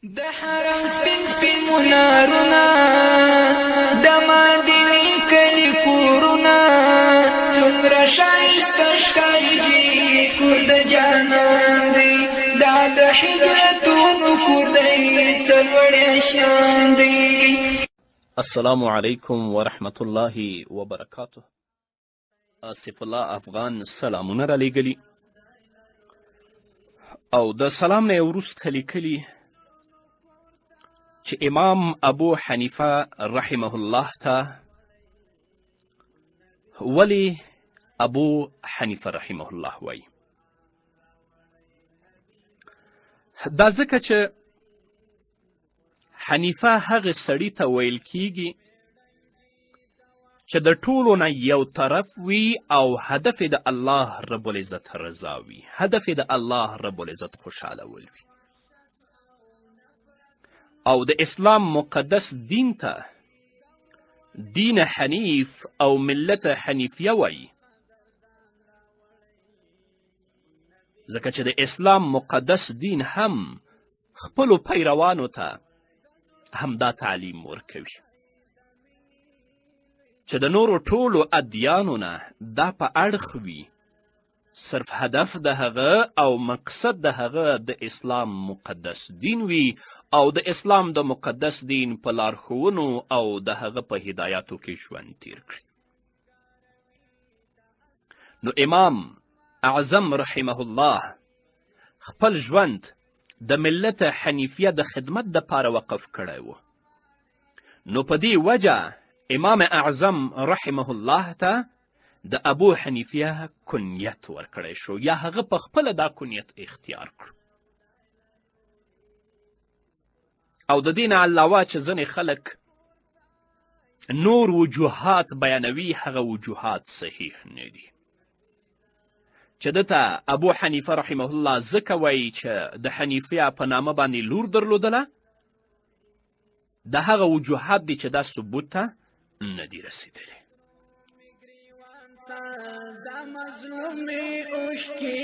د حرم سپین سپین منارونه د مدینه کلی کورونه څومره ښایسته ښکاري کور د جانان دی دا د هجرتونو کور دی څلوړی شان دی. السلام علیکم ورحمت الله وبرکاته. آصف الله افغان سلامونه را لیږلي او د سلام نه یې وروسته لیکلي چې امام ابو حنیفه رحمه الله ته ولې ابو حنیفه رحمه الله وایي؟ دا ځکه چې حنیفه هغې سړي ته ویل کیږي چې د ټولو نه یو طرف وي او هدف یې د الله رب العزت رضا وي، هدف یې د الله رب العزت خوشحالول وي، او د اسلام مقدس دین ته دین حنیف او ملت حنیفیه وایي، ځکه چې د اسلام مقدس دین هم خپلو پیروانو ته همدا تعلیم ورکوي چې د نورو ټولو ادیانو نه دا په اړخ وي صرف هدف د هغه او مقصد د هغه د اسلام مقدس دین وي او د اسلام د مقدس دین په لارښوونو او د هغه په هدایاتو کې ژوند تیر کړي. نو امام اعظم رحمه الله خپل ژوند د ملت حنیفیه د خدمت دپاره وقف کړی و. نو په دې وجه امام اعظم رحمه الله ته د ابو حنیفیه کنیت ورکړی شو، یا هغه په خپله دا کنیت اختیار کړو. او د دې نه علاوه چې ځینې خلک نور وجوهات بیانوي، هغه وجوهات صحیح نه دي. چې دته ابو حنیفه رحمه الله ځکه وایي چې د حنیفیه په نامه باندې لور درلودله، د هغه وجوهات دي چې دا ثبوت ته نه دي رسېدلي. دا مظلومې اوښکې